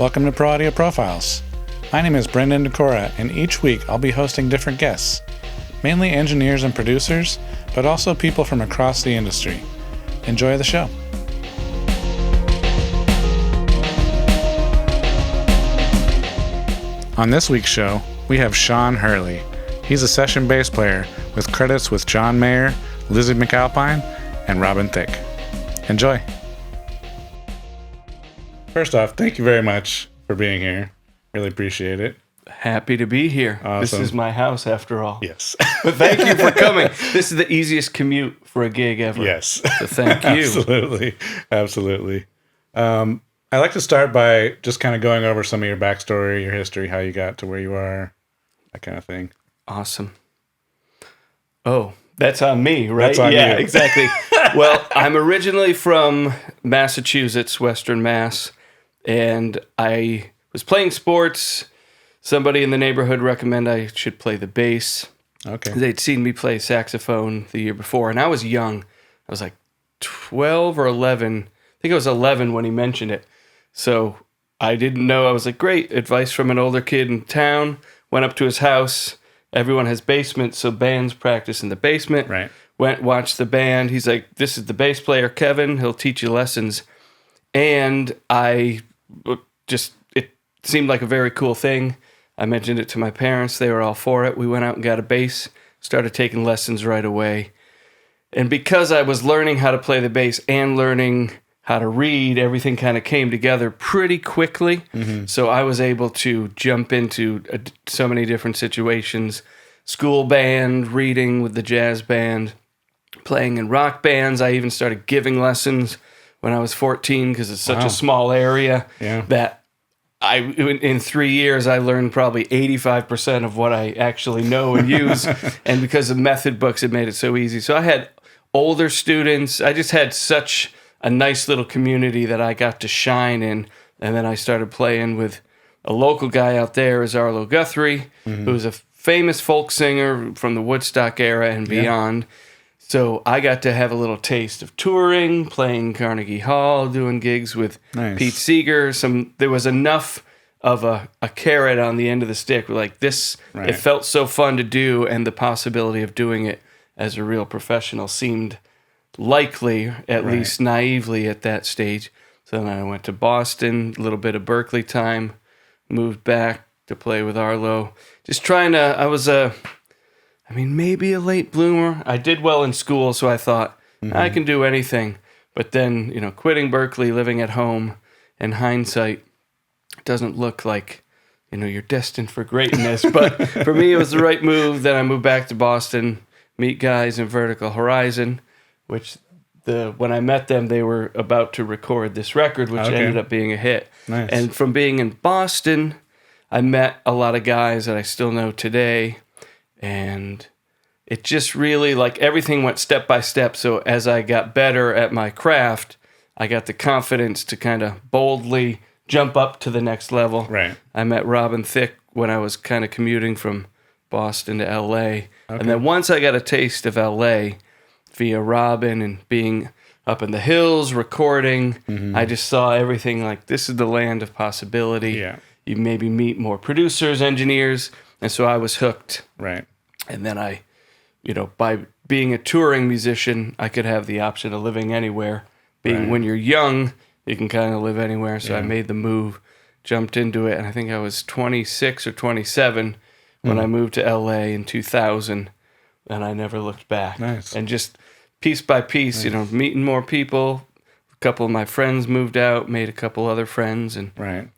Welcome to Pro Audio Profiles. My name is Brendan Decora, and each week I'll be hosting different guests, mainly engineers and producers, but also people from across the industry. Enjoy the show. On this week's show, we have Sean Hurley. He's a session bass player with credits with John Mayer, Lizzie McAlphine, and Robin Thicke. Enjoy. First off, thank you very much for being here. Really appreciate it. Happy to be here. Awesome. This is my house after all. Yes. But thank you for coming. This is the easiest commute for a gig ever. Yes. So thank you. Absolutely. I like to start by just kind of going over some of your backstory, your history, how you got to where you are, that kind of thing. Awesome. Oh, that's on me, right? That's on you. Exactly. Well, I'm originally from Massachusetts, Western Mass, and I was playing sports. Somebody in the neighborhood recommended I should play the bass. Okay. They'd seen me play saxophone the year before, and I was young. I was like 12 or 11. I think I was 11 when he mentioned it. So I didn't know. I was like, great, advice from an older kid in town. Went up to his house. Everyone has basements, so bands practice in the basement. Right. Went, watched the band. He's like, this is the bass player, Kevin. He'll teach you lessons. And it seemed like a very cool thing. I mentioned it to my parents. They were all for it. We went out and got a bass, started taking lessons right away. And because I was learning how to play the bass and learning how to read, everything kind of came together pretty quickly. Mm-hmm. So I was able to jump into so many different situations. School band, reading with the jazz band, playing in rock bands. I even started giving lessons when I was 14 because it's such a small area that in 3 years, I learned probably 85% of what I actually know and use. And because of method books, it made it so easy. So I had older students. I just had such a nice little community that I got to shine in. And then I started playing with a local guy out there, is Arlo Guthrie, who's a famous folk singer from the Woodstock era and beyond. So I got to have a little taste of touring, playing Carnegie Hall, doing gigs with Pete Seeger. There was enough of a carrot on the end of the stick. Like this, it felt so fun to do, and the possibility of doing it as a real professional seemed likely, at least naively at that stage. So then I went to Boston, a little bit of Berkeley time, moved back to play with Arlo. Just trying to, maybe a late bloomer. I did well in school, so I thought, I can do anything. But then, quitting Berkeley, living at home, in hindsight, it doesn't look like, you're destined for greatness. But for me, it was the right move. Then I moved back to Boston, meet guys in Vertical Horizon, which when I met them, they were about to record this record, which ended up being a hit. Nice. And from being in Boston, I met a lot of guys that I still know today. And it just really, everything went step by step. So as I got better at my craft, I got the confidence to kind of boldly jump up to the next level. Right. I met Robin Thicke when I was kind of commuting from Boston to L.A. And then once I got a taste of L.A. via Robin and being up in the hills, recording, I just saw everything like, this is the land of possibility. Yeah. You maybe meet more producers, engineers. And so I was hooked. Right. And then I, by being a touring musician, I could have the option of living anywhere. When you're young, you can kind of live anywhere. So I made the move, jumped into it. And I think I was 26 or 27 when I moved to LA in 2000. And I never looked back. Nice. And just piece by piece, meeting more people. A couple of my friends moved out, made a couple other friends. And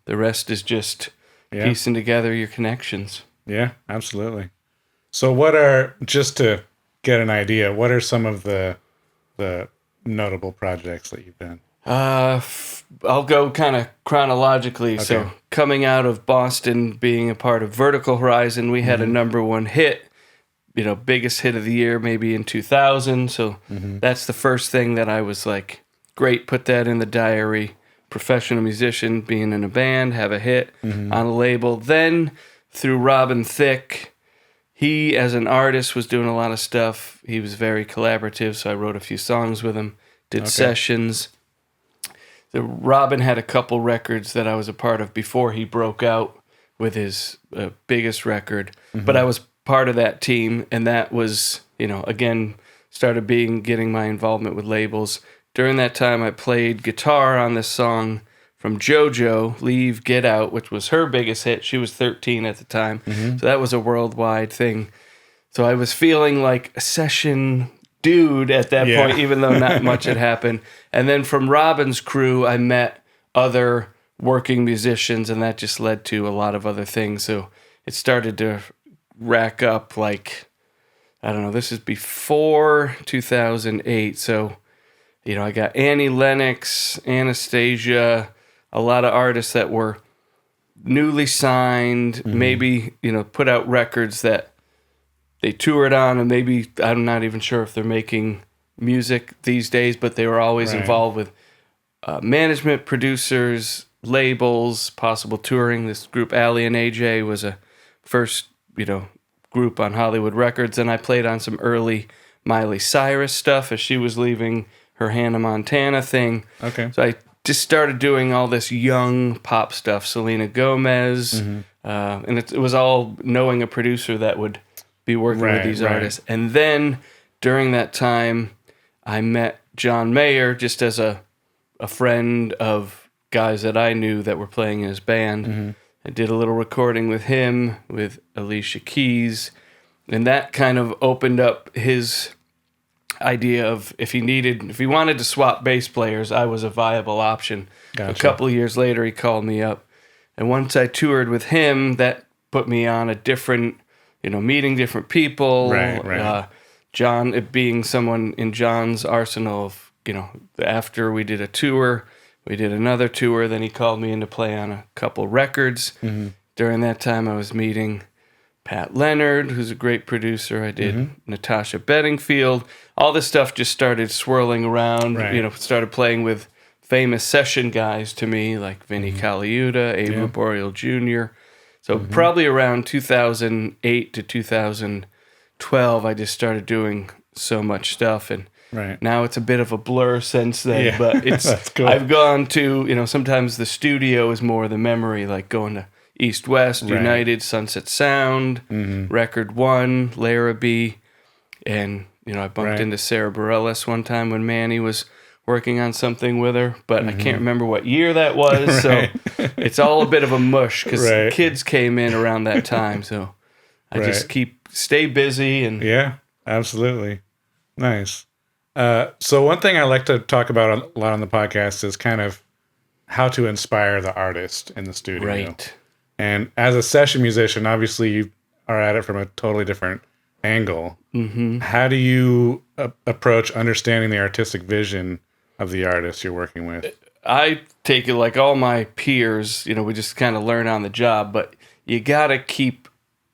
the rest is just piecing together your connections. Yeah, absolutely. So just to get an idea, what are some of the notable projects that you've done? I'll go kind of chronologically. Okay. So coming out of Boston, being a part of Vertical Horizon, we had a #1 hit, biggest hit of the year, maybe in 2000. So that's the first thing that I was like, great, put that in the diary. Professional musician, being in a band, have a hit on a label. Then through Robin Thicke, he, as an artist, was doing a lot of stuff. He was very collaborative, so I wrote a few songs with him, did sessions. Robin had a couple records that I was a part of before he broke out with his biggest record. But I was part of that team, and that was, again, started getting my involvement with labels. During that time, I played guitar on this song from JoJo, Leave, Get Out, which was her biggest hit. She was 13 at the time. So that was a worldwide thing. So I was feeling like a session dude at that point, even though not much had happened. And then from Robin's crew, I met other working musicians, and that just led to a lot of other things. So it started to rack up like, I don't know, this is before 2008. So, I got Annie Lennox, Anastasia, a lot of artists that were newly signed, maybe, put out records that they toured on, and maybe, I'm not even sure if they're making music these days, but they were always involved with management, producers, labels, possible touring. This group, Allie and AJ, was a first, group on Hollywood Records, and I played on some early Miley Cyrus stuff as she was leaving her Hannah Montana thing. Okay. So I just started doing all this young pop stuff, Selena Gomez, and it was all knowing a producer that would be working with these artists. And then during that time, I met John Mayer just as a friend of guys that I knew that were playing in his band. I did a little recording with him, with Alicia Keys, and that kind of opened up his idea of if he wanted to swap bass players, I was a viable option. Gotcha. A couple of years later, he called me up, and once I toured with him, that put me on a different, meeting different people. John, it being someone in John's arsenal of, after we did a tour, we did another tour, then he called me in to play on a couple records. During that time, I was meeting Pat Leonard, who's a great producer. I did Natasha Bedingfield. All this stuff just started swirling around. Started playing with famous session guys to me, like Vinnie Colaiuta, Abe Boreal Jr. So probably around 2008 to 2012, I just started doing so much stuff. And now it's a bit of a blur since then. But it's cool. I've gone to, sometimes the studio is more the memory, like going to East West, United, Sunset Sound, Record One, Larrabee, and I bumped into Sarah Bareilles one time when Manny was working on something with her, but I can't remember what year that was, so it's all a bit of a mush because kids came in around that time, so I just stay busy and absolutely nice. So one thing I like to talk about a lot on the podcast is kind of how to inspire the artist in the studio. Right. And as a session musician, obviously you are at it from a totally different angle. How do you approach understanding the artistic vision of the artist you're working with? I take it like all my peers, we just kind of learn on the job, but you got to keep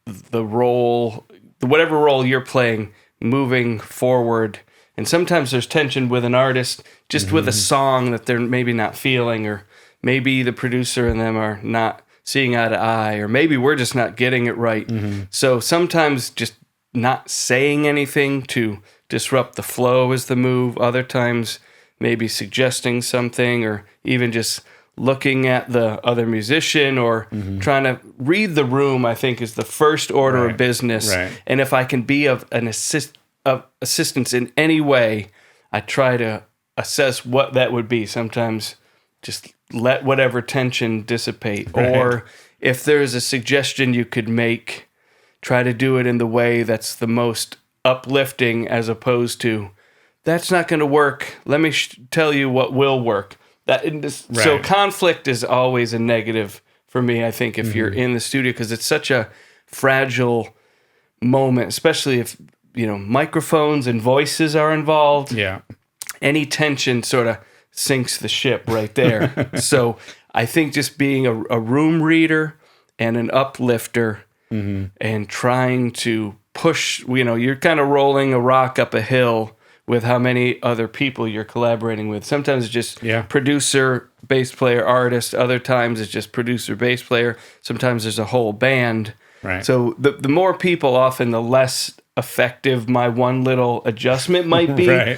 the role, whatever role you're playing, moving forward. And sometimes there's tension with an artist just with a song that they're maybe not feeling, or maybe the producer and them are not seeing eye to eye, or maybe we're just not getting it right. So sometimes just not saying anything to disrupt the flow is the move. Other times maybe suggesting something, or even just looking at the other musician, or trying to read the room, I think is the first order of business. And if I can be of assistance in any way, I try to assess what that would be. Sometimes just let whatever tension dissipate. Or if there's a suggestion you could make, try to do it in the way that's the most uplifting, as opposed to, that's not going to work. Let me tell you what will work. So conflict is always a negative for me, I think, if you're in the studio, because it's such a fragile moment, especially if, microphones and voices are involved. Any tension sort of sinks the ship right there. So I think just being a room reader and an uplifter, and trying to push, you're kind of rolling a rock up a hill with how many other people you're collaborating with. Sometimes it's just producer, bass player, artist. Other times it's just producer, bass player. Sometimes there's a whole band. So the more people, often the less effective my one little adjustment might be.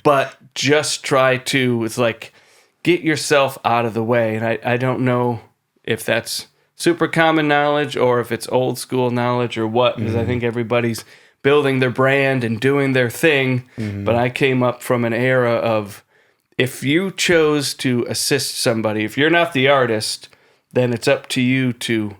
But just try to, it's like get yourself out of the way. And I don't know if that's super common knowledge or if it's old school knowledge or what, because I think everybody's building their brand and doing their thing. But I came up from an era of, if you chose to assist somebody, if you're not the artist, then it's up to you to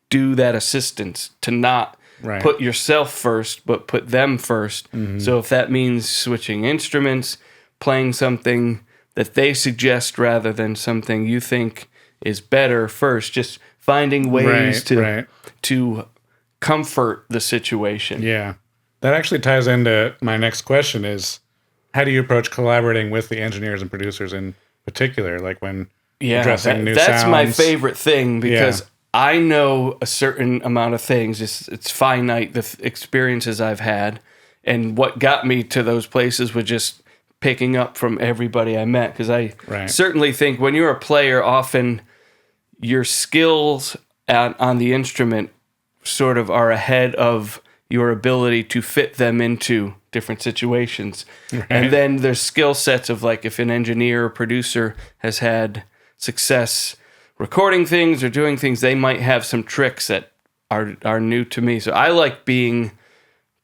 do that assistance, to not put yourself first, but put them first. So if that means switching instruments, playing something that they suggest rather than something you think is better first, just finding ways to comfort the situation. Yeah. That actually ties into my next question is, how do you approach collaborating with the engineers and producers in particular? Like when addressing new sounds? That's my favorite thing, because I know a certain amount of things. It's finite, the experiences I've had. And what got me to those places was just picking up from everybody I met. Because I certainly think when you're a player, often your skills on the instrument sort of are ahead of your ability to fit them into different situations. And then there's skill sets of, like, if an engineer or producer has had success recording things or doing things, they might have some tricks that are new to me. So I like being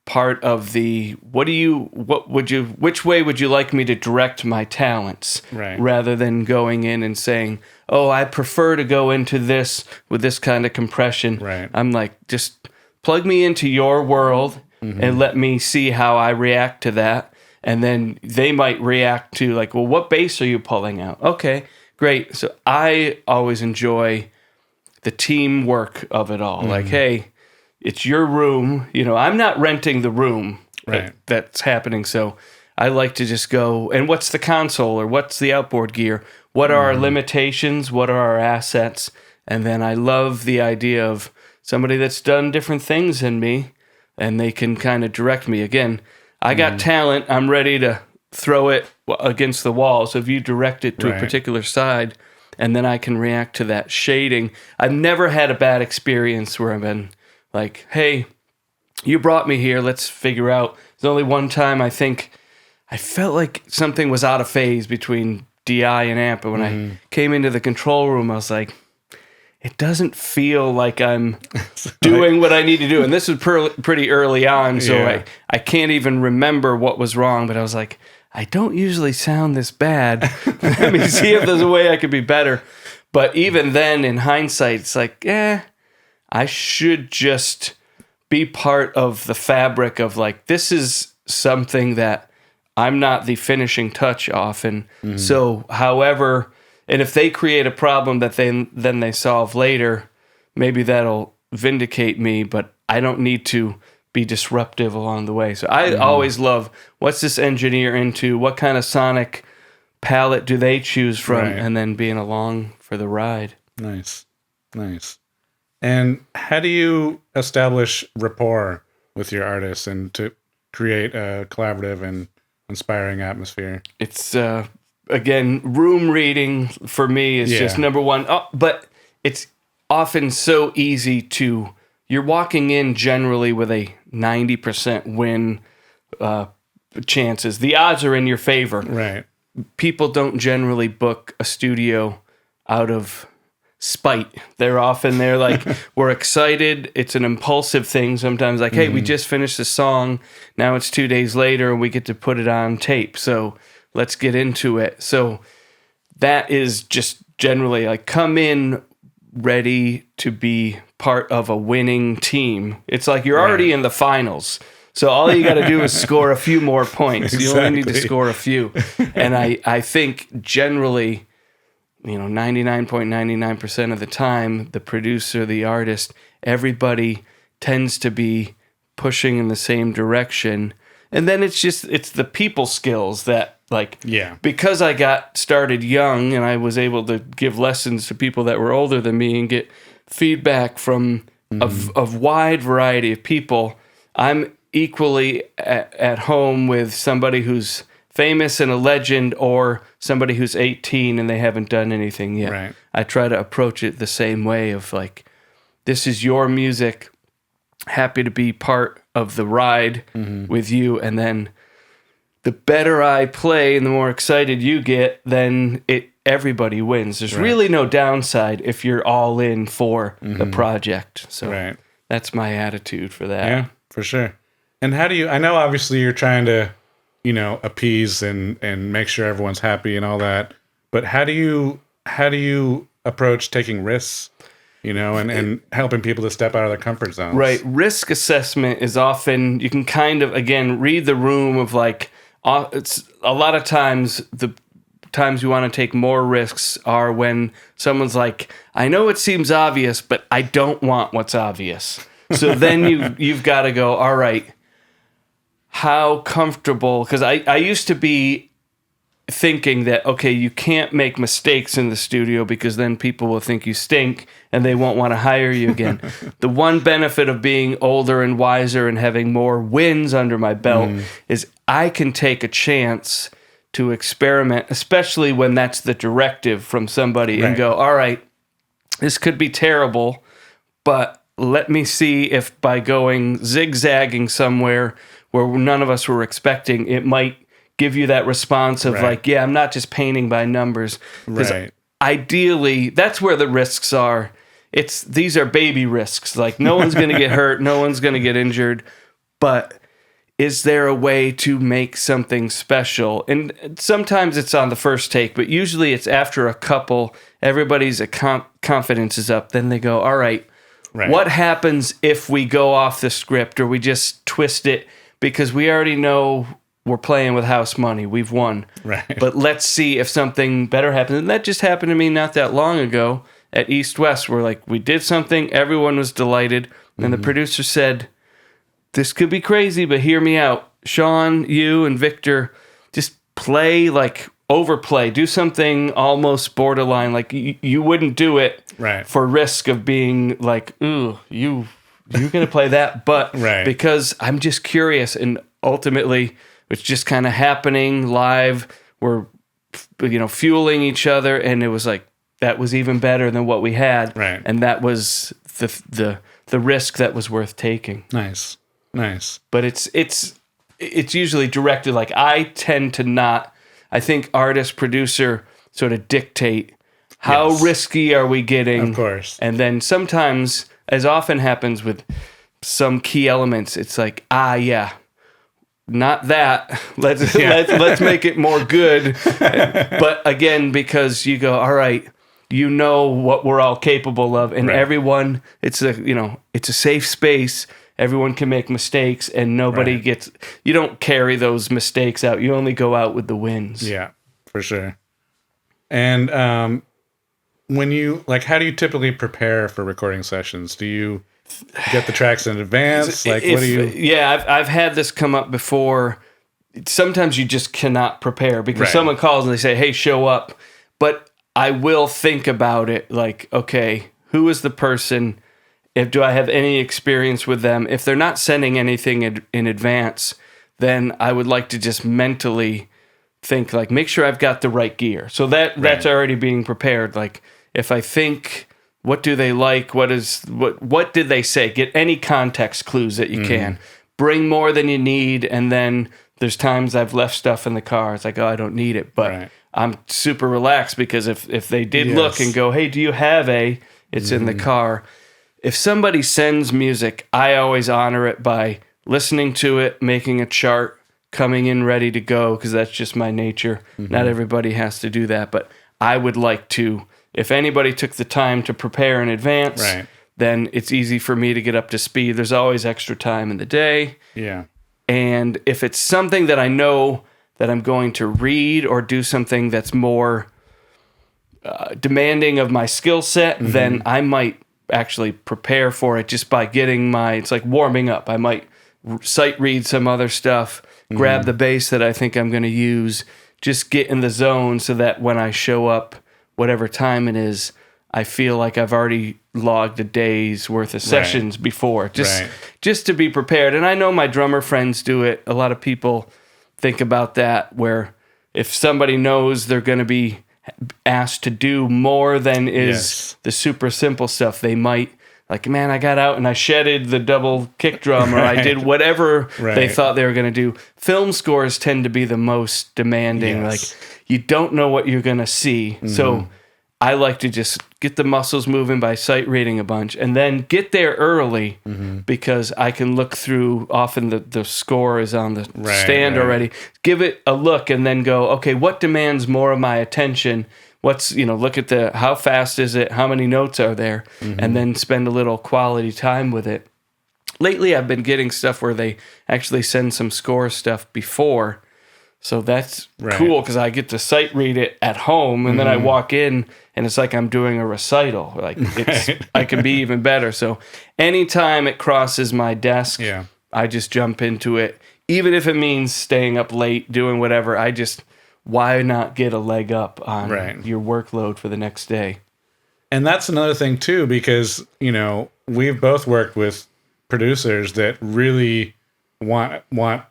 part of the, which way would you like me to direct my talents? Rather than going in and saying, oh, I prefer to go into this with this kind of compression. I'm like, just plug me into your world and let me see how I react to that. And then they might react to, like, well, what bass are you pulling out? Okay, great. So I always enjoy the teamwork of it all. Like, hey, it's your room. You know, I'm not renting the room that's happening. So I like to just go, and what's the console or what's the outboard gear? What are our limitations? What are our assets? And then I love the idea of somebody that's done different things than me, and they can kind of direct me. Again, I got talent. I'm ready to throw it against the wall. So if you direct it to a particular side, and then I can react to that shading. I've never had a bad experience where I've been like, hey, you brought me here. Let's figure out. There's only one time I think I felt like something was out of phase between DI and amp. But when I came into the control room, I was like, it doesn't feel like I'm doing what I need to do. And this was pretty early on, so I can't even remember what was wrong. But I was like, I don't usually sound this bad. Let me see if there's a way I could be better. But even then, in hindsight, it's like, I should just be part of the fabric of, like, this is something that I'm not the finishing touch often. So however, and if they create a problem that then they solve later, maybe that'll vindicate me, but I don't need to be disruptive along the way. So I always love, what's this engineer into? What kind of sonic palette do they choose from? And then being along for the ride. Nice. And how do you establish rapport with your artists and to create a collaborative and inspiring atmosphere? It's again, room reading for me is just number one. Oh, but it's often so easy to, you're walking in generally with a 90% win chances. The odds are in your favor. People don't generally book a studio out of spite. They're often there like, we're excited. It's an impulsive thing sometimes, like, hey, we just finished a song. Now it's 2 days later and we get to put it on tape. So let's get into it. So that is just generally like, come in ready to be part of a winning team. It's like you're already in the finals. So all you got to do is score a few more points. You only need to score a few. And I think generally, 99.99% of the time, the producer, the artist, everybody tends to be pushing in the same direction. And then it's the people skills that, like, because I got started young and I was able to give lessons to people that were older than me and get feedback from a wide variety of people, I'm equally at home with somebody who's famous and a legend or somebody who's 18 and they haven't done anything yet. I try to approach it the same way of, like, this is your music. Happy to be part of the ride with you. And then the better I play and the more excited you get, then it everybody wins. There's really no downside if you're all in for the project. So that's my attitude for that. Yeah, for sure. And how do you, I know obviously you're trying to, appease and make sure everyone's happy and all that, but how do you approach taking risks, and helping people to step out of their comfort zones? Right. Risk assessment is often, you can kind of, again, read the room of like, it's a lot of times the times you want to take more risks are when someone's like, I know it seems obvious, but I don't want what's obvious. So then you've got to go, all right, how comfortable, because I used to be thinking that, okay, you can't make mistakes in the studio because then people will think you stink and they won't want to hire you again. The one benefit of being older and wiser and having more wins under my belt is I can take a chance to experiment, especially when that's the directive from somebody, and go, all right, this could be terrible, but let me see if by going zigzagging somewhere where none of us were expecting, it might give you that response of like, yeah, I'm not just painting by numbers. Right. Ideally, that's where the risks are. These are baby risks. Like, no one's going to get hurt, no one's going to get injured, but is there a way to make something special? And sometimes it's on the first take, but usually it's after a couple, everybody's confidence is up. Then they go, all right, what happens if we go off the script or we just twist it? Because we already know we're playing with house money. We've won. Right. But let's see if something better happens. And that just happened to me not that long ago at East West, where like we did something, everyone was delighted, and the producer said, this could be crazy, but hear me out. Sean, you and Victor, just play like overplay. Do something almost borderline. Like you wouldn't do it for risk of being like, ooh, you're going to play that. But because I'm just curious, and ultimately it's just kind of happening live. We're, fueling each other. And it was like, that was even better than what we had. Right. And that was the risk that was worth taking. Nice. But it's usually directed, like I tend to not, I think artist, producer sort of dictate how risky are we getting. Of course. And then sometimes, as often happens with some key elements, it's like, not that. Let's make it more good. But again, because you go, all right, what we're all capable of, and everyone, it's a safe space. Everyone can make mistakes, and nobody gets. You don't carry those mistakes out. You only go out with the wins. Yeah, for sure. And when you how do you typically prepare for recording sessions? Do you get the tracks in advance? What do you? Yeah, I've had this come up before. Sometimes you just cannot prepare because someone calls and they say, "Hey, show up," but I will think about it. Like, okay, who is the person? Do I have any experience with them? If they're not sending anything in advance, then I would like to just mentally think, like, make sure I've got the right gear. So that's already being prepared. Like, if I think, what do they like? What did they say? Get any context clues that you can. Bring more than you need, and then there's times I've left stuff in the car. It's like, oh, I don't need it. But I'm super relaxed because if they did look and go, hey, do you have it's in the car. If somebody sends music, I always honor it by listening to it, making a chart, coming in ready to go, because that's just my nature. Not everybody has to do that, but I would like to. If anybody took the time to prepare in advance, then it's easy for me to get up to speed. There's always extra time in the day. Yeah. And if it's something that I know that I'm going to read or do something that's more demanding of my skill set, then I might actually prepare for it just by getting it's like warming up. I might sight read some other stuff, grab the bass that I think I'm going to use, just get in the zone so that when I show up, whatever time it is, I feel like I've already logged a day's worth of sessions before, just to be prepared. And I know my drummer friends do it. A lot of people think about that, where if somebody knows they're going to be asked to do more than is the super simple stuff, they might like, man, I got out and I shedded the double kick drum, or I did whatever they thought they were going to do. Film scores tend to be the most demanding. Like, you don't know what you're going to see. So I like to just get the muscles moving by sight reading a bunch, and then get there early because I can look through. Often the score is on the stand already. Give it a look and then go, okay, what demands more of my attention? What's, look at how fast is it? How many notes are there? And then spend a little quality time with it. Lately, I've been getting stuff where they actually send some score stuff before. So that's cool because I get to sight read it at home, and then I walk in and it's like I'm doing a recital. Like I can be even better. So anytime it crosses my desk, I just jump into it. Even if it means staying up late, doing whatever, why not get a leg up on your workload for the next day? And that's another thing too, because, we've both worked with producers that really want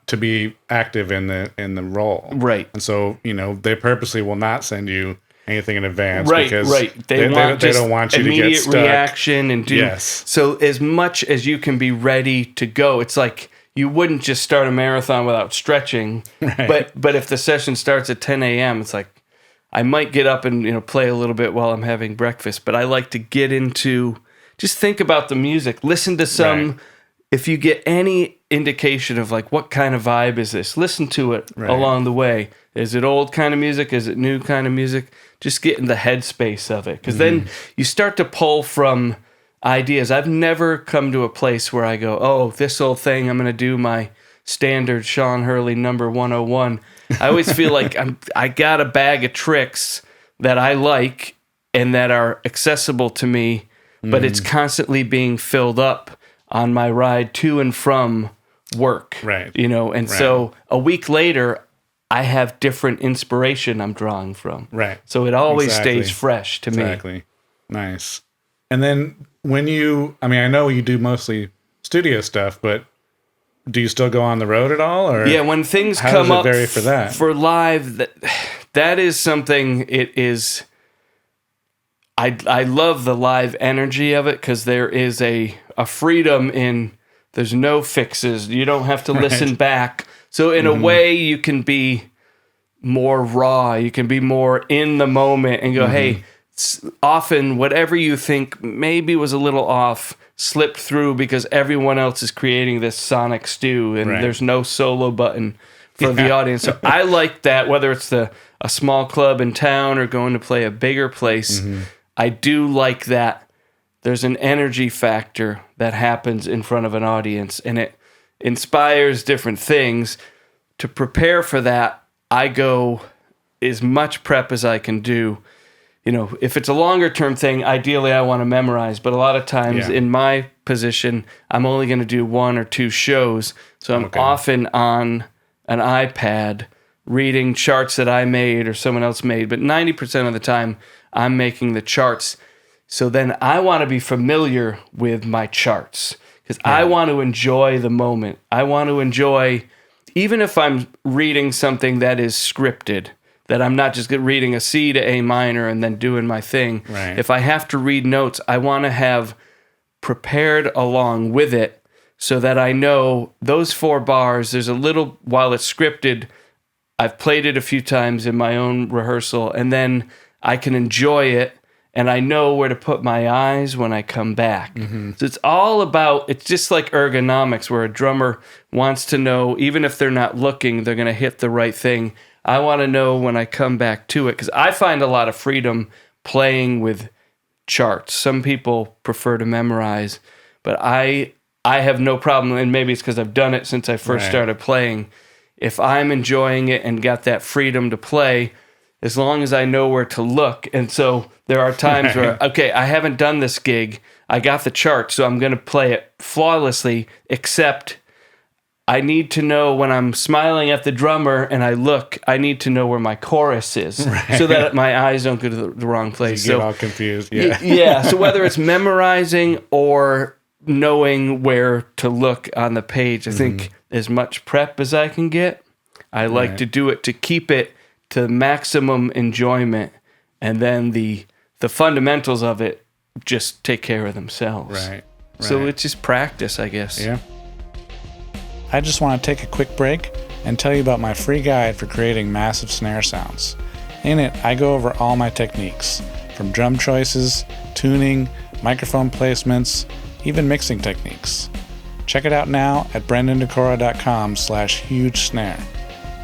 to be active in the role. Right. And so, they purposely will not send you anything in advance because they don't want you to get stuck. Immediate reaction and do. Yes. So as much as you can be ready to go, it's like you wouldn't just start a marathon without stretching. Right. But if the session starts at 10 a.m., it's like I might get up and play a little bit while I'm having breakfast. But I like to get into, just think about the music. Listen to some. If you get any indication of like what kind of vibe is this, listen to it along the way. Is it old kind of music? Is it new kind of music? Just get in the headspace of it, because then you start to pull from ideas. I've never come to a place where I go, oh, this old thing, I'm going to do my standard Sean Hurley number 101. I always feel like I got a bag of tricks that I like and that are accessible to me, but it's constantly being filled up on my ride to and from work. Right. And so a week later, I have different inspiration I'm drawing from. Right. So it always stays fresh to me. Exactly. Nice. And then when I know you do mostly studio stuff, but do you still go on the road at all? Or when things come up vary for that? For live, that is something, it is, I love the live energy of it, because there is a freedom in, there's no fixes. You don't have to listen back. So in a way, you can be more raw. You can be more in the moment and go, hey, often whatever you think maybe was a little off slipped through because everyone else is creating this sonic stew, and there's no solo button for the audience. So I like that, whether it's a small club in town or going to play a bigger place. I do like that there's an energy factor that happens in front of an audience, and it inspires different things. To prepare for that, I go as much prep as I can do. If it's a longer term thing, ideally I want to memorize, but a lot of times in my position, I'm only going to do 1 or 2 shows. So I'm often on an iPad reading charts that I made or someone else made, but 90% of the time I'm making the charts. So then I want to be familiar with my charts, because I want to enjoy the moment. I want to enjoy, even if I'm reading something that is scripted, that I'm not just reading a C to A minor and then doing my thing. Right. If I have to read notes, I want to have prepared along with it so that I know those 4 bars, there's a little, while it's scripted, I've played it a few times in my own rehearsal, and then I can enjoy it, and I know where to put my eyes when I come back. So it's all about, it's just like ergonomics, where a drummer wants to know, even if they're not looking, they're going to hit the right thing. I want to know when I come back to it, because I find a lot of freedom playing with charts. Some people prefer to memorize, but I have no problem, and maybe it's because I've done it since I first started playing. If I'm enjoying it and got that freedom to play, as long as I know where to look. And so there are times where, okay, I haven't done this gig. I got the chart, so I'm going to play it flawlessly, except I need to know when I'm smiling at the drummer and I look, I need to know where my chorus is, so that my eyes don't go to the wrong place. You get all confused. So whether it's memorizing or knowing where to look on the page, I think as much prep as I can get, I like to do it to keep it to maximum enjoyment, and then the fundamentals of it just take care of themselves. Right. So it's just practice, I guess. Yeah. I just want to take a quick break and tell you about my free guide for creating massive snare sounds. In it, I go over all my techniques, from drum choices, tuning, microphone placements, even mixing techniques. Check it out now at brendandecora.com/huge snare.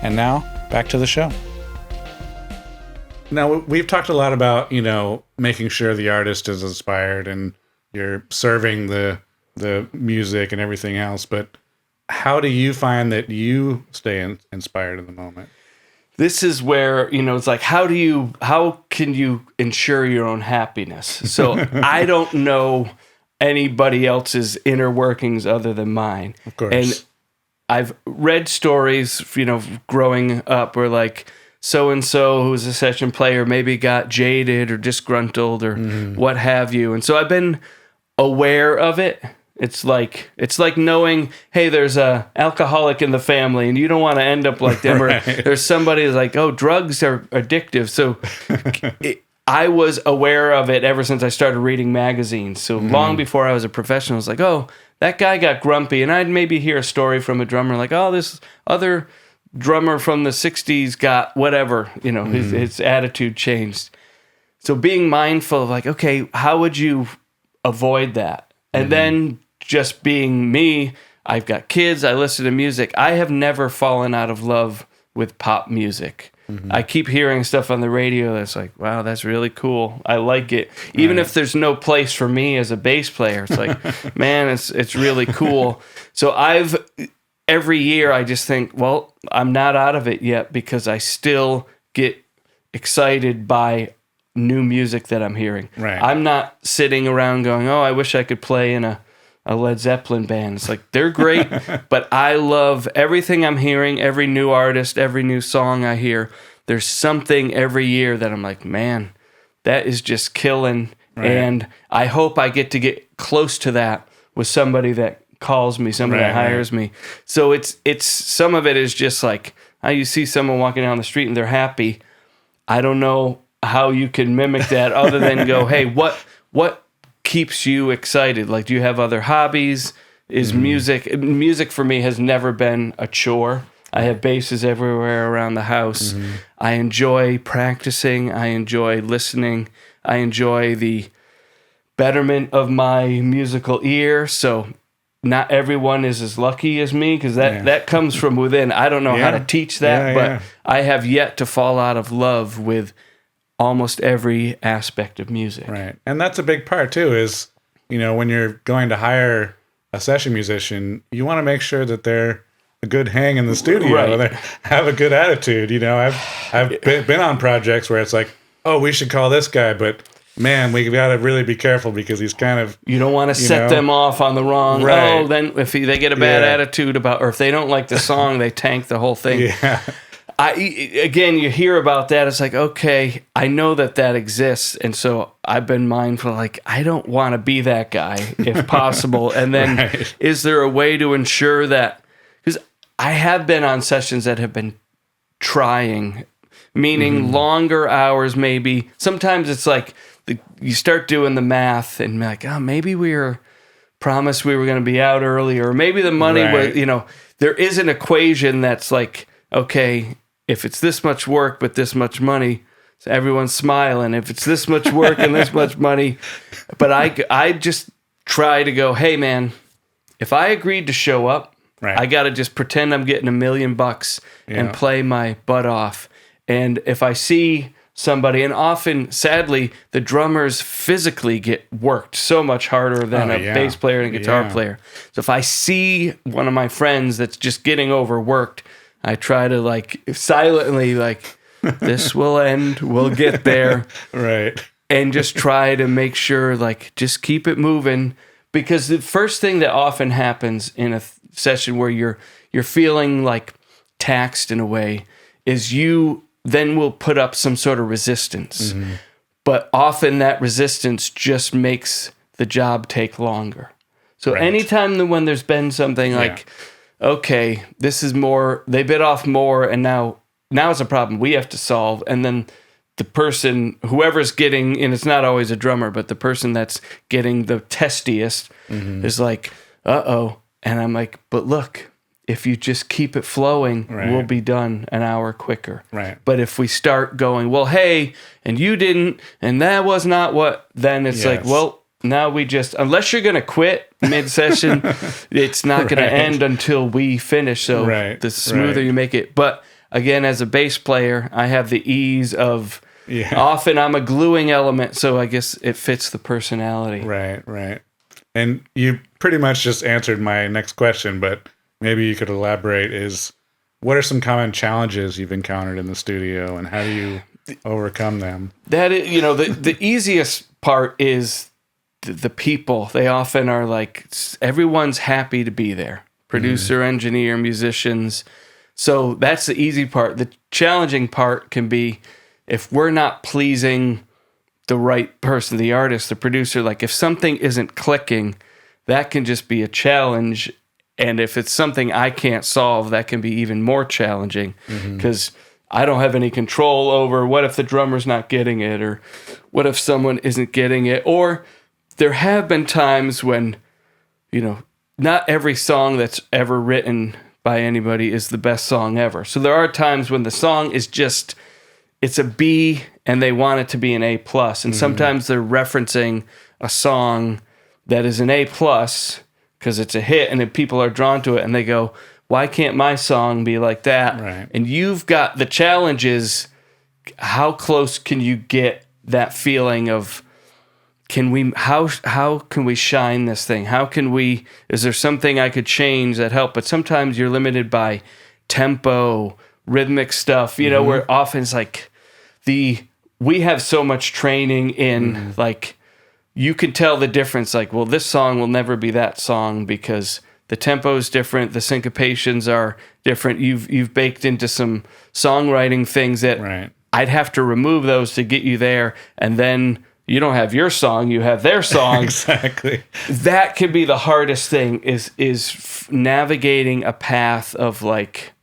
And now, back to the show. Now, we've talked a lot about, making sure the artist is inspired and you're serving the music and everything else, but how do you find that you stay inspired in the moment? This is where, it's like, how can you ensure your own happiness? So I don't know anybody else's inner workings other than mine. Of course. And I've read stories, growing up where like so-and-so who's a session player maybe got jaded or disgruntled or what have you. And so I've been aware of it. It's like knowing, hey, there's a alcoholic in the family and you don't want to end up like them. Right. Or there's somebody who's like, oh, drugs are addictive. So I was aware of it ever since I started reading magazines. So long before I was a professional, I was like, oh, that guy got grumpy. And I'd maybe hear a story from a drummer like, oh, this other drummer from the 60s got whatever, his attitude changed. So being mindful of like, okay, how would you avoid that? And then just being me, I've got kids, I listen to music. I have never fallen out of love with pop music. I keep hearing stuff on the radio that's like, wow, that's really cool. I like it. Even if there's no place for me as a bass player, it's like, man, it's really cool. So every year I just think, well, I'm not out of it yet because I still get excited by new music that I'm hearing. Right. I'm not sitting around going, oh, I wish I could play in a Led Zeppelin band. It's like, they're great, but I love everything I'm hearing, every new artist, every new song I hear. There's something every year that I'm like, man, that is just killing. Right. And I hope I get to get close to that with somebody that calls me, somebody that hires me. So it's some of it is just like, you see someone walking down the street and they're happy. I don't know how you can mimic that other than go, hey, what keeps you excited? Like, do you have other hobbies? Is music for me has never been a chore. I have basses everywhere around the house. I enjoy practicing. I enjoy listening. I enjoy the betterment of my musical ear. So not everyone is as lucky as me because that comes from within. I don't know how to teach that, but I have yet to fall out of love with almost every aspect of music. Right. And that's a big part too is, when you're going to hire a session musician, you want to make sure that they're a good hang in the studio. Right. They have a good attitude. I've been on projects where it's like, oh, we should call this guy, but man, we got to really be careful because he's kind of... You don't want to set them off on the wrong... Right. Oh, then if they get a bad attitude or if they don't like the song, they tank the whole thing. Yeah. Again, you hear about that. It's like, okay, I know that exists. And so I've been mindful, like, I don't want to be that guy if possible. And then is there a way to ensure that... Because I have been on sessions that have been trying, meaning longer hours maybe. Sometimes it's like you start doing the math and like, oh, maybe we were promised we were going to be out early, or maybe the money was, there is an equation that's like, okay, if it's this much work but this much money, so everyone's smiling. If it's this much work and this much money, but I just try to go, hey man, if I agreed to show up, I got to just pretend I'm getting $1 million and play my butt off. And if I see somebody, and often, sadly, the drummers physically get worked so much harder than a bass player and a guitar player. So if I see one of my friends that's just getting overworked, I try to silently this will end, we'll get there. Right. And just try to make sure just keep it moving, because the first thing that often happens in a session where you're feeling taxed in a way is you then will put up some sort of resistance. But often that resistance just makes the job take longer. So anytime when there's been something okay, this is more, they bit off more, and now it's a problem we have to solve, and then the person, whoever's getting, and it's not always a drummer, but the person that's getting the testiest is like, uh-oh. And I'm like, but look, if you just keep it flowing, we'll be done an hour quicker. Right. But if we start going, well, hey, and you didn't, and that was not what, then it's like, well, now we just, unless you're going to quit mid-session, it's not going to end until we finish. So the smoother you make it. But again, as a bass player, I have the ease of, often I'm a gluing element, so I guess it fits the personality. Right. And you pretty much just answered my next question, but maybe you could elaborate, is what are some common challenges you've encountered in the studio, and how do you overcome them? That is, the easiest part is the people. They often are like, everyone's happy to be there. Producer, engineer, musicians. So that's the easy part. The challenging part can be if we're not pleasing the right person, the artist, the producer. Like if something isn't clicking, that can just be a challenge. And if it's something I can't solve, that can be even more challenging because I don't have any control over what if the drummer's not getting it, or what if someone isn't getting it. Or there have been times when, not every song that's ever written by anybody is the best song ever. So there are times when the song is just, it's a B and they want it to be an A+. And sometimes they're referencing a song that is an A+ because it's a hit and then people are drawn to it and they go, why can't my song be like that? Right. And you've got the challenges. How close can you get that feeling of, how can we shine this thing? Is there something I could change that help? But sometimes you're limited by tempo, rhythmic stuff, where often it's like we have so much training in like, you can tell the difference. Like, well, this song will never be that song because the tempo is different. The syncopations are different. You've baked into some songwriting things that I'd have to remove those to get you there. And then you don't have your song, you have their song. Exactly. That can be the hardest thing is navigating a path of like,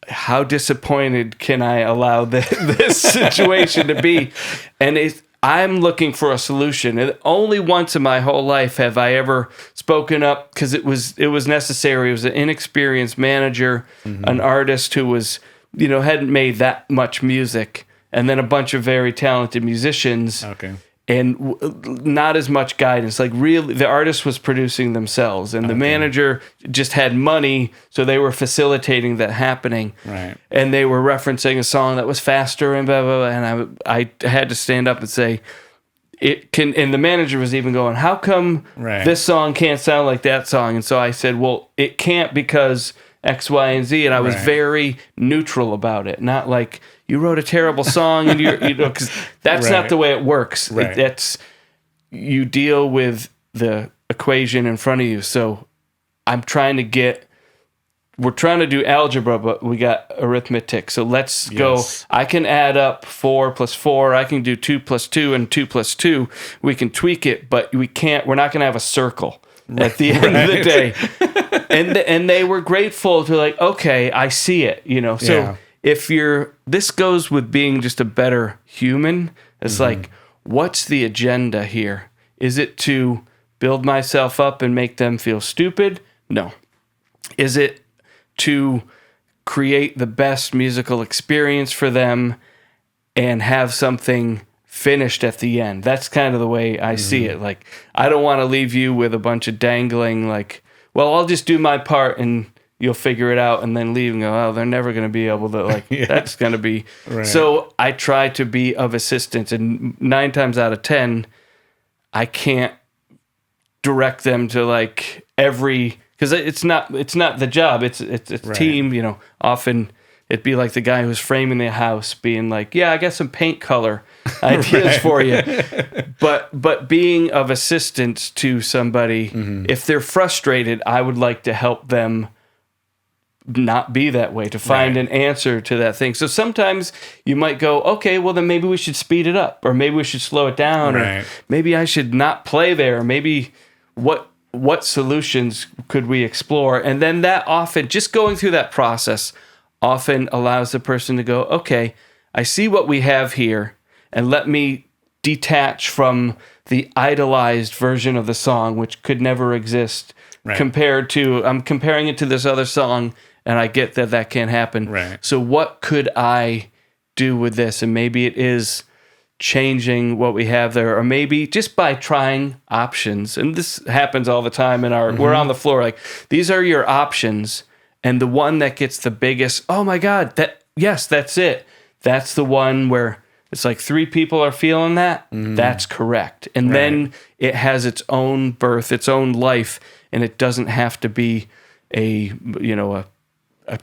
how disappointed can I allow this situation to be? And I'm looking for a solution. And only once in my whole life have I ever spoken up because it was necessary. It was an inexperienced manager, an artist who was, hadn't made that much music, and then a bunch of very talented musicians. Okay. And not as much guidance. Like really, the artist was producing themselves, and the manager just had money, so they were facilitating that happening. Right. And they were referencing a song that was faster and blah blah blah. And I had to stand up and say, it can. And the manager was even going, "How come this song can't sound like that song?" And so I said, "Well, it can't because X, Y, and Z." And I was very neutral about it, not like, you wrote a terrible song, and because that's not the way it works. That's, you deal with the equation in front of you. So we're trying to do algebra, but we got arithmetic. So let's go. I can add up 4 plus 4. I can do 2 plus 2 and 2 plus 2. We can tweak it, but we're not going to have a circle at the end of the day. And they were grateful to like, okay, I see it, so. If this goes with being just a better human, it's like, what's the agenda here? Is it to build myself up and make them feel stupid? No. Is it to create the best musical experience for them and have something finished at the end? That's kind of the way I see it. Like, I don't want to leave you with a bunch of dangling, like, well, I'll just do my part and you'll figure it out, and then leave and go, oh, they're never going to be able to, like, that's going to be. Right. So I try to be of assistance, and 9 times out of 10, I can't direct them to like because it's not the job. It's team, often it'd be like the guy who's framing the house being like, yeah, I got some paint color ideas for you. But being of assistance to somebody, if they're frustrated, I would like to help them not be that way, to find an answer to that thing. So sometimes you might go, okay, well then maybe we should speed it up, or maybe we should slow it down, or maybe I should not play there, or maybe what solutions could we explore? And then that often, just going through that process often allows the person to go, okay, I see what we have here, and let me detach from the idolized version of the song, which could never exist, compared to, I'm comparing it to this other song, and I get that can't happen. Right. So what could I do with this? And maybe it is changing what we have there, or maybe just by trying options. And this happens all the time in our, we're on the floor, like, these are your options, and the one that gets the biggest, oh my God, that's it. That's the one where it's like 3 people are feeling that. That's correct. And then it has its own birth, its own life, and it doesn't have to be a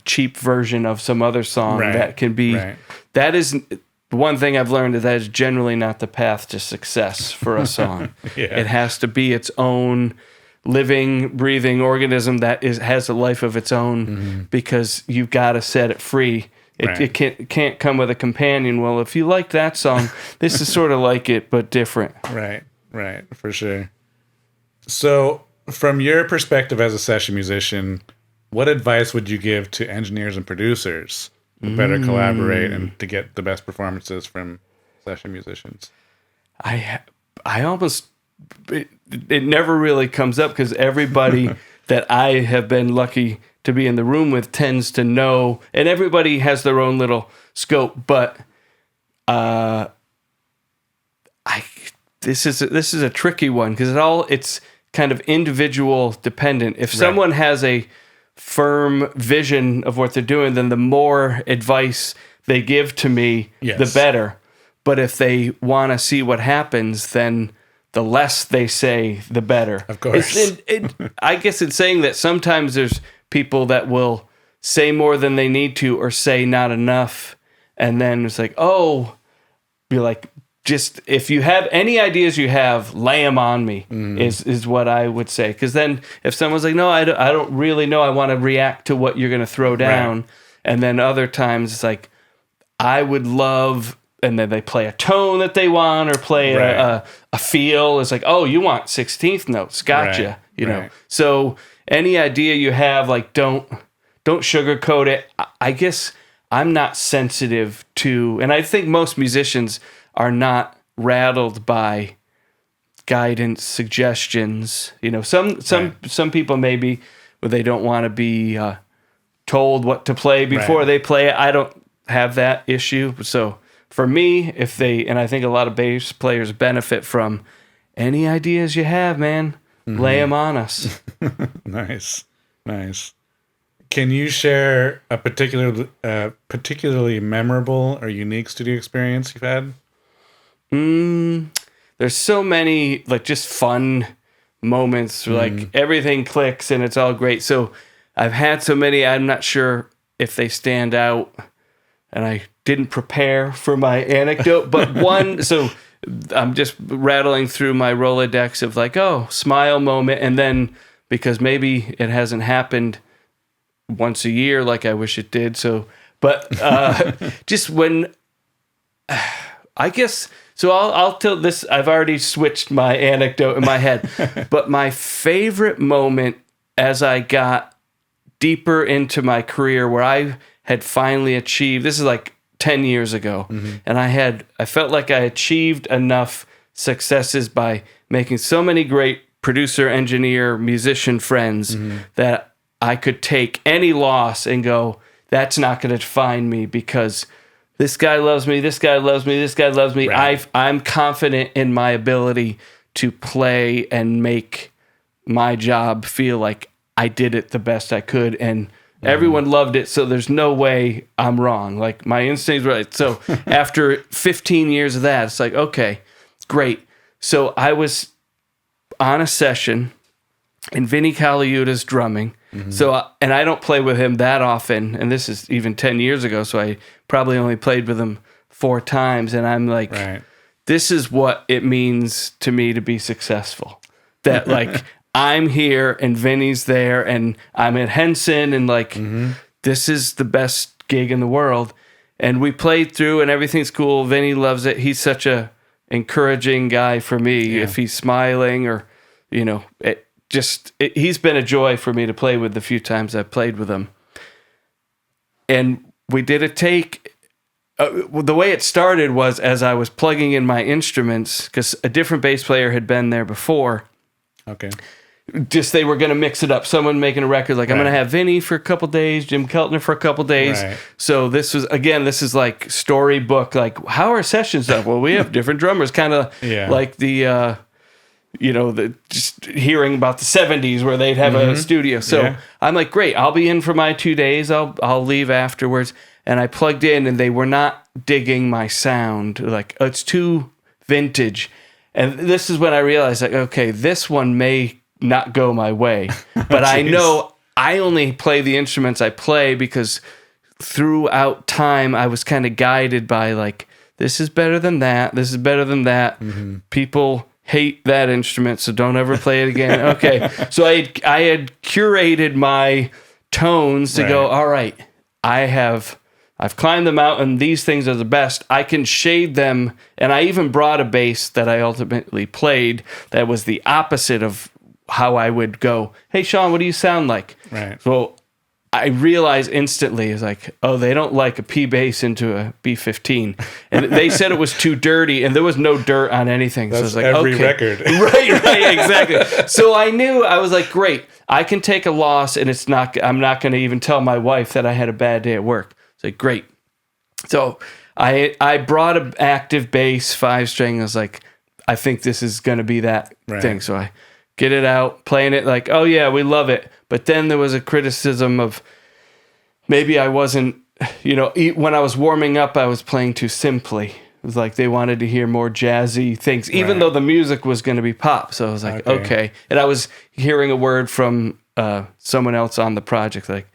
cheap version of some other song that can be. That is one thing I've learned, that is generally not the path to success for a song. It has to be its own living, breathing organism that has a life of its own, because you've got to set it free. It can't come with a companion. Well, if you like that song, this is sort of like it, but different. Right, for sure. So, from your perspective as a session musician, what advice would you give to engineers and producers to better collaborate and to get the best performances from session musicians? I almost, it never really comes up, because everybody that I have been lucky to be in the room with tends to know, and everybody has their own little scope, but this is a tricky one, because it's kind of individual dependent. If someone has a firm vision of what they're doing, then the more advice they give to me, the better. But if they want to see what happens, then the less they say, the better. Of course. I guess it's saying that sometimes there's people that will say more than they need to, or say not enough. And then it's like, be like, just, if you have any ideas you have, lay them on me, is what I would say. Because then if someone's like, no, I don't really know, I want to react to what you're going to throw down. And then other times it's like, I would love, and then they play a tone that they want, or play a feel. It's like, oh, you want 16th notes. Gotcha. You know? So any idea you have, like, don't sugarcoat it. I guess I'm not sensitive to, and I think most musicians are not rattled by guidance, suggestions. Some people maybe, where they don't want to be told what to play before they play it. I don't have that issue. So for me, and I think a lot of bass players benefit from, any ideas you have, man, lay them on us. Nice. Can you share a particularly memorable or unique studio experience you've had? There's so many, like, just fun moments where, like, everything clicks and it's all great. So I've had so many, I'm not sure if they stand out, and I didn't prepare for my anecdote, but one, so I'm just rattling through my Rolodex of, like, smile moment, and then, because maybe it hasn't happened once a year like I wish it did, but just when, I guess, so I'll tell this, I've already switched my anecdote in my head, but my favorite moment as I got deeper into my career, where I had finally achieved, this is like 10 years ago, and I felt like I achieved enough successes by making so many great producer, engineer, musician friends that I could take any loss and go, that's not going to define me, because this guy loves me, this guy loves me, this guy loves me. I'm confident in my ability to play and make my job feel like I did it the best I could, and everyone loved it, so there's no way I'm wrong. Like, my instincts were right. So after 15 years of that, it's like, okay, great. So I was on a session, and Vinny Colaiuta's drumming. So, and I don't play with him that often, and this is even 10 years ago, so I probably only played with him 4 times, and I'm like, this is what it means to me to be successful. That, like, I'm here and Vinny's there, and I'm at Henson, and, like, this is the best gig in the world. And we played through, and everything's cool. Vinny loves it. He's such a encouraging guy for me. If he's smiling, or, he's been a joy for me to play with the few times I've played with him. And we did a take the way it started was as I was plugging in my instruments, because a different bass player had been there before. Okay. Just they were going to mix it up. Someone making a record like, I'm going to have Vinny for a couple days, Jim Keltner for a couple days. Right. So this is like storybook, like how are sessions done? Well, we have different drummers, kind of like the, just hearing about the 70s where they'd have a studio. So I'm like, great, I'll be in for my 2 days. I'll leave afterwards. And I plugged in and they were not digging my sound. Like, oh, it's too vintage. And this is when I realized, like, okay, this one may not go my way, but I know I only play the instruments I play because throughout time I was kind of guided by like, this is better than that, this is better than that. People hate that instrument, so don't ever play it again. Okay, so I had curated my tones to go, all right, I've climbed the mountain. These things are the best. I can shade them. And I even brought a bass that I ultimately played that was the opposite of how I would go, hey, Sean, what do you sound like? Right. So I realized instantly, it's like, oh, they don't like a P bass into a B15. And they said it was too dirty, and there was no dirt on anything. That's so I was like, every okay. record. Right, exactly. So I knew, I was like, great, I can take a loss, and I'm not going to even tell my wife that I had a bad day at work. It's like, great. So I brought an active bass 5-string. I was like, I think this is going to be that thing. So I get it out, playing it like, oh yeah, we love it. But then there was a criticism of maybe I wasn't, when I was warming up, I was playing too simply. It was like they wanted to hear more jazzy things, even though the music was going to be pop. So I was like, okay. And I was hearing a word from someone else on the project. Like,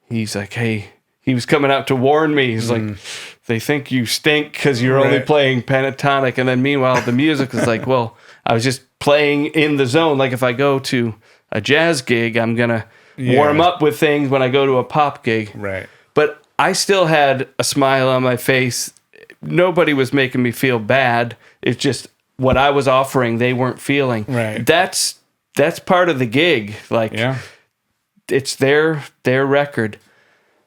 he's like, hey, he was coming out to warn me. He's like, they think you stink because you're only playing pentatonic. And then meanwhile, the music was like, well, I was just playing in the zone. Like if I go to a jazz gig, I'm going to warm up with things when I go to a pop gig. Right. But I still had a smile on my face. Nobody was making me feel bad. It's just what I was offering, they weren't feeling. Right. That's part of the gig. Like, it's their record.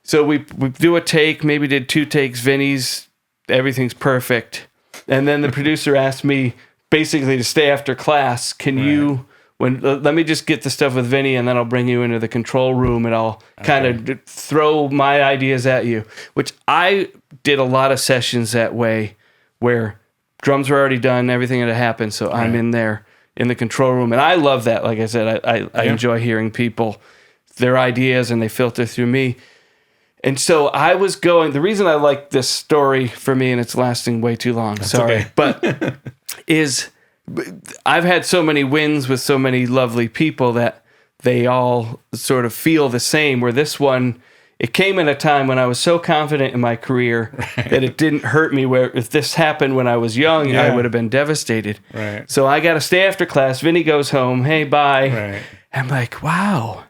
So we do a take, maybe did 2 takes, Vinny's, everything's perfect. And then the producer asked me basically to stay after class. Can you, let me just get the stuff with Vinny and then I'll bring you into the control room and I'll kind of throw my ideas at you. Which I did a lot of sessions that way where drums were already done, everything had happened. So I'm in there in the control room. And I love that. Like I said, I enjoy hearing people, their ideas, and they filter through me. And so I was going, the reason I like this story for me, and it's lasting way too long, but is I've had so many wins with so many lovely people that they all sort of feel the same, where this one, it came in a time when I was so confident in my career that it didn't hurt me, where if this happened when I was young, I would have been devastated. Right. So I got to stay after class. Vinny goes home. Hey, bye. Right. I'm like, wow.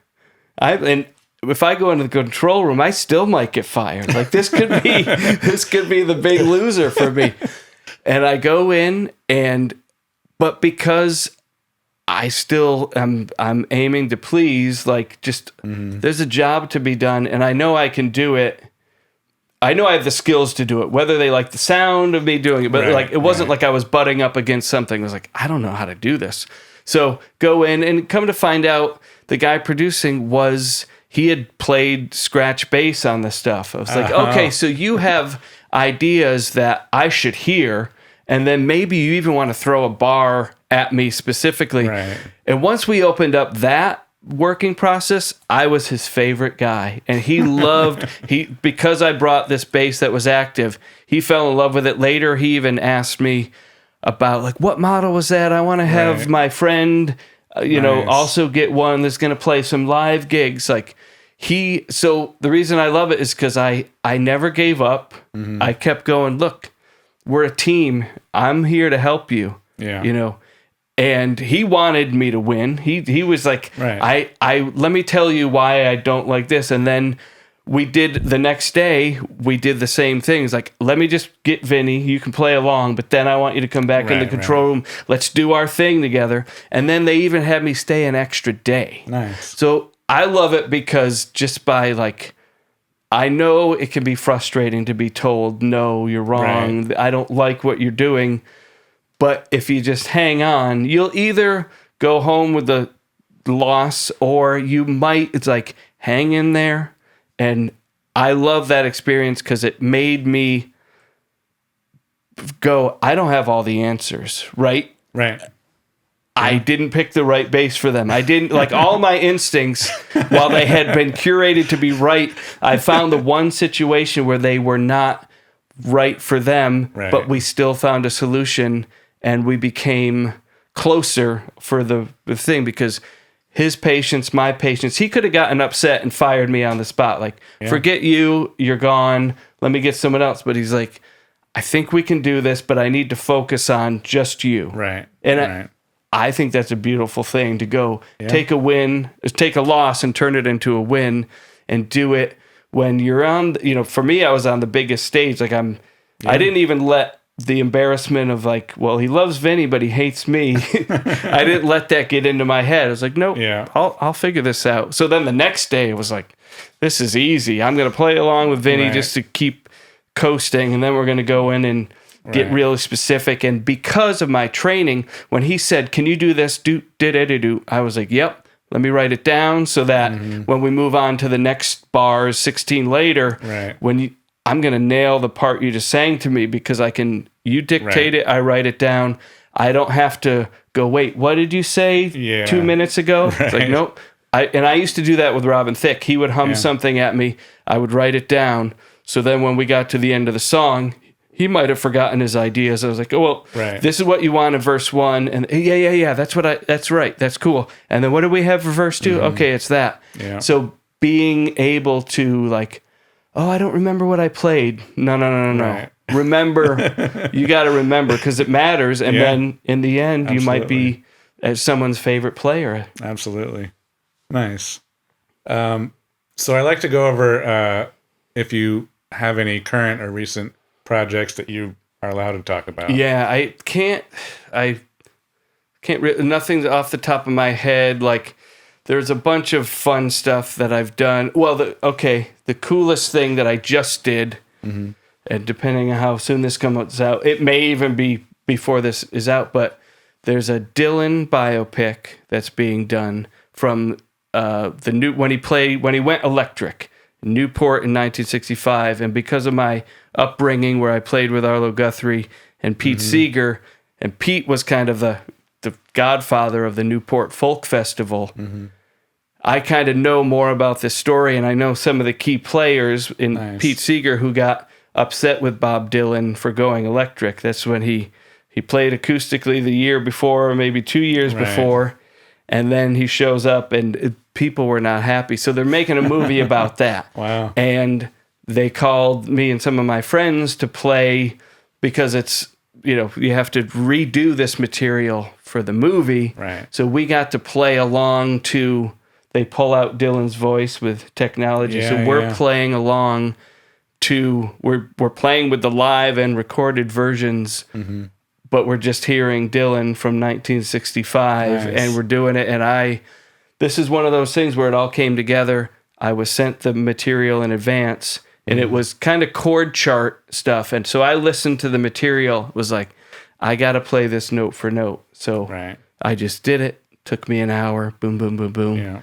And if I go into the control room, I still might get fired. Like this could be the big loser for me. And I go in, but because I still I'm aiming to please, like just there's a job to be done, and I know I can do it. I know I have the skills to do it, whether they like the sound of me doing it, but it wasn't like I was butting up against something. I was like, I don't know how to do this. So go in, and come to find out, the guy producing he had played scratch bass on the stuff. I was like, okay, so you have ideas that I should hear, and then maybe you even want to throw a bar at me specifically. Right. And once we opened up that working process, I was his favorite guy. And he loved, because I brought this bass that was active, he fell in love with it. Later, he even asked me about, like, what model was that? I want to have my friend, also get one that's going to play some live gigs. Like, so the reason I love it is because I never gave up. I kept going, look, we're a team. I'm here to help you. Yeah. And he wanted me to win. He was like, I let me tell you why I don't like this. And then the next day, we did the same things. Like, let me just get Vinny. You can play along, but then I want you to come back in the control room. Let's do our thing together. And then they even had me stay an extra day. Nice. So I love it because just by I know it can be frustrating to be told, no, you're wrong. Right. I don't like what you're doing. But if you just hang on, you'll either go home with the loss, or you might, it's like, hang in there. And I love that experience because it made me go, I don't have all the answers, right? Right. I didn't pick the right bass for them. I didn't, like, all my instincts, while they had been curated to be right, I found the one situation where they were not right for them, but we still found a solution, and we became closer for the thing, because his patience, my patience, he could have gotten upset and fired me on the spot. Like, forget you, you're gone, let me get someone else. But he's like, I think we can do this, but I need to focus on just you. Right. And I think that's a beautiful thing, to go take a win, take a loss and turn it into a win, and do it when you're on, for me, I was on the biggest stage. Like I didn't even let the embarrassment of like, well, he loves Vinny, but he hates me. I didn't let that get into my head. I was like, nope, I'll figure this out. So then the next day it was like, this is easy. I'm going to play along with Vinny just to keep coasting. And then we're going to go in and get really specific. And because of my training, when he said, can you do this? I was like, yep, let me write it down, so that when we move on to the next bars 16 later, I'm going to nail the part you just sang to me, because you dictate it, I write it down. I don't have to go, wait, what did you say 2 minutes ago? It's like, nope. I used to do that with Robin Thicke. He would hum something at me. I would write it down. So then when we got to the end of the song, he might have forgotten his ideas. I was like, oh, well, this is what you want in verse 1. And that's right. That's cool. And then what do we have for verse 2? Okay, it's that. Yeah. So being able to like, oh, I don't remember what I played. No. Right. Remember, you got to remember, because it matters. And then in the end, you might be someone's favorite player. Absolutely. Nice. So I like to go over if you have any current or recent projects that you are allowed to talk about. Yeah, I can't nothing's off the top of my head. Like, there's a bunch of fun stuff that I've done. Well, the coolest thing that I just did, and depending on how soon this comes out, it may even be before this is out, but there's a Dylan biopic that's being done from when he went electric, Newport in 1965, and because of my upbringing where I played with Arlo Guthrie and Pete Seeger, and Pete was kind of the godfather of the Newport Folk Festival, I kind of know more about this story, and I know some of the key players in Pete Seeger who got upset with Bob Dylan for going electric. That's when he played acoustically the year before, or maybe 2 years before, and then he shows up and people were not happy. So they're making a movie about that. Wow. And they called me and some of my friends to play, because it's, you have to redo this material for the movie. Right. So we got to play along to, they pull out Dylan's voice with technology. So we're playing along to, we're playing with the live and recorded versions, but we're just hearing Dylan from 1965, and we're doing it. And this is one of those things where it all came together. I was sent the material in advance, and it was kind of chord chart stuff. And so I listened to the material, was like, I got to play this note for note. So I just did it. Took me an hour. Boom, boom, boom, boom. Yeah.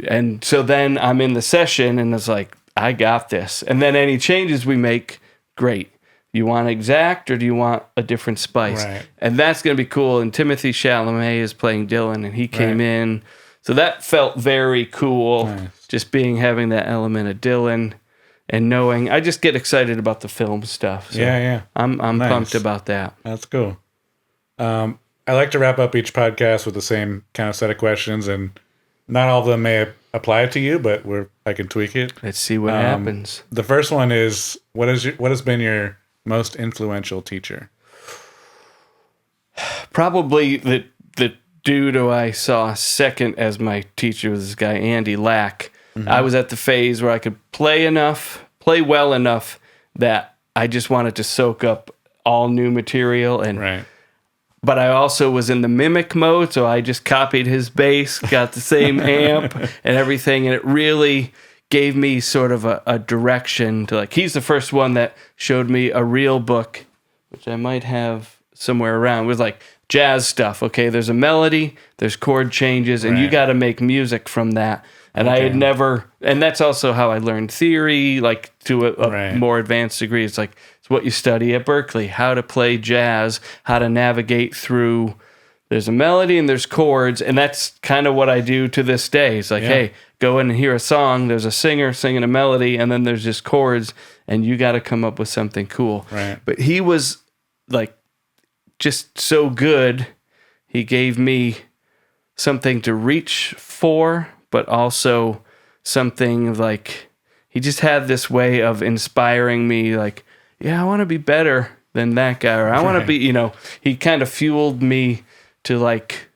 And so then I'm in the session, and it's like, I got this. And then any changes we make, great. You want exact, or do you want a different spice? Right. And that's going to be cool. And Timothy Chalamet is playing Dylan, and he came in. So that felt very cool, just having that element of Dylan and knowing. I just get excited about the film stuff. So I'm pumped about that. That's cool. I like to wrap up each podcast with the same kind of set of questions, and not all of them may apply to you, but I can tweak it. Let's see what happens. The first one is, what has been your most influential teacher? Probably the dude who I saw second as my teacher was this guy, Andy Lack. I was at the phase where I could play well enough that I just wanted to soak up all new material. But I also was in the mimic mode, so I just copied his bass, got the same amp and everything, and it really gave me sort of a direction to, like, he's the first one that showed me a real book, which I might have somewhere around, with like jazz stuff. Okay, there's a melody, there's chord changes, and you got to make music from that. And I had never, and that's also how I learned theory, like to a more advanced degree. It's like, it's what you study at Berkeley, how to play jazz, how to navigate through. There's a melody and there's chords, and that's kind of what I do to this day. It's like, hey, go in and hear a song. There's a singer singing a melody, and then there's just chords, and you got to come up with something cool. Right. But he was like just so good. He gave me something to reach for, but also something like, he just had this way of inspiring me, like, yeah, I want to be better than that guy, or I want to be, you know, he kind of fueled me to, like,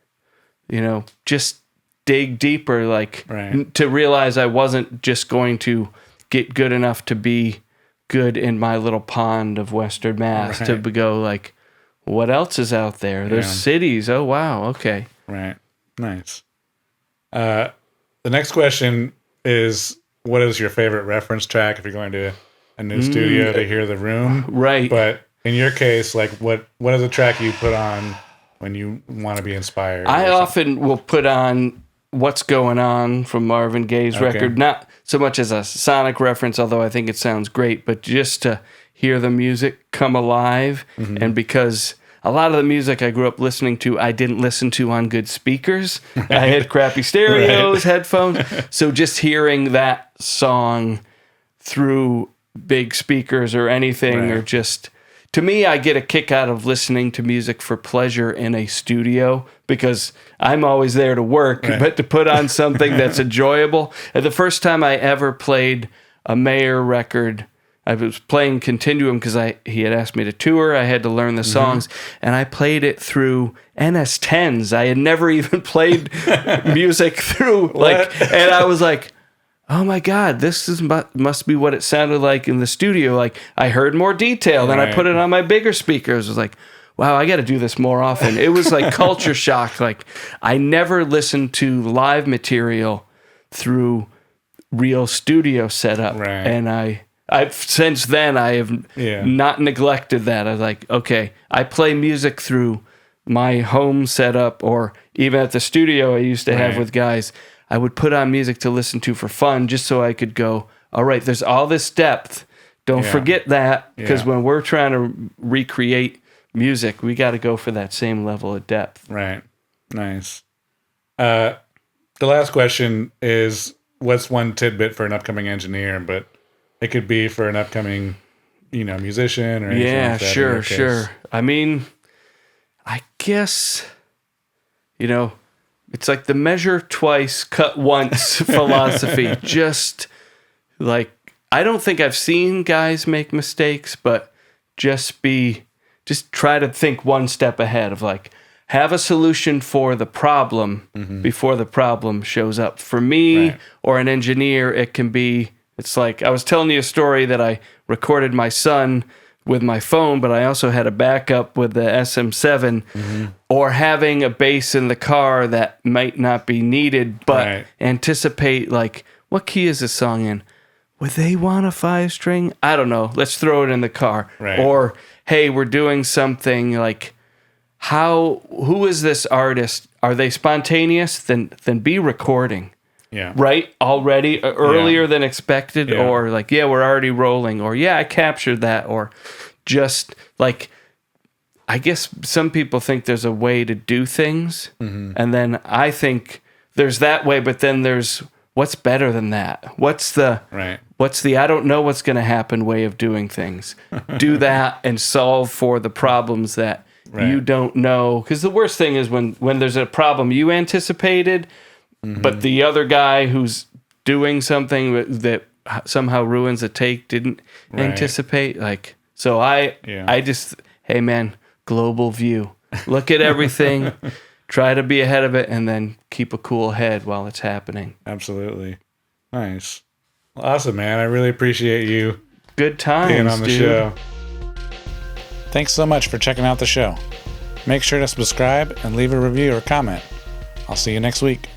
you know, just dig deeper, like to realize I wasn't just going to get good enough to be good in my little pond of Western Mass, to go like, what else is out there? There's cities. Oh, wow. Okay. Right. Nice. The next question is, what is your favorite reference track if you're going to a new studio to hear the room? Right. But in your case, like, what is a track you put on when you want to be inspired? I often will put on What's Going On from Marvin Gaye's record, not so much as a sonic reference, although I think it sounds great, but just to hear the music come alive. And because a lot of the music I grew up listening to, I didn't listen to on good speakers. I had crappy stereos, headphones. So just hearing that song through big speakers or anything, or just, to me, I get a kick out of listening to music for pleasure in a studio, because I'm always there to work, but to put on something that's enjoyable. And the first time I ever played a Mayer record, I was playing Continuum because he had asked me to tour. I had to learn the songs, and I played it through NS10s. I had never even played music through, and I was like, oh my God, this must be what it sounded like in the studio. Like, I heard more detail, then I put it on my bigger speakers. It was like, wow, I got to do this more often. It was like culture shock. Like, I never listened to live material through real studio setup. And I've since then, I have not neglected that. I was like, okay, I play music through my home setup, or even at the studio I used to have with guys. I would put on music to listen to for fun, just so I could go, all right, there's all this depth. Don't forget that, because when we're trying to recreate music, we got to go for that same level of depth. Right. Nice. The last question is, what's one tidbit for an upcoming engineer? But it could be for an upcoming, musician or anything like that. Sure. I mean, I guess, it's like the measure twice, cut once philosophy. Just like, I don't think I've seen guys make mistakes, but just try to think one step ahead of, like, have a solution for the problem before the problem shows up. For me or an engineer, it's like, I was telling you a story that I recorded my son with my phone, but I also had a backup with the SM7, or having a bass in the car that might not be needed, but anticipate, like, what key is this song in? Would they want a 5-string? I don't know. Let's throw it in the car. Or, hey, we're doing something like, who is this artist? Are they spontaneous? Then be recording. Right? Already earlier than expected, or like, we're already rolling, or I captured that, or just like, I guess some people think there's a way to do things, and then I think there's that way, but then there's what's better than that? What's the I don't know what's going to happen way of doing things. Do that and solve for the problems that you don't know, because the worst thing is when there's a problem you anticipated, but the other guy who's doing something that somehow ruins a take didn't anticipate. Like, so I just, hey man, global view. Look at everything, try to be ahead of it, and then keep a cool head while it's happening. Absolutely. Nice. Well, awesome, man. I really appreciate you. Good times, being on the show. Thanks so much for checking out the show. Make sure to subscribe and leave a review or comment. I'll see you next week.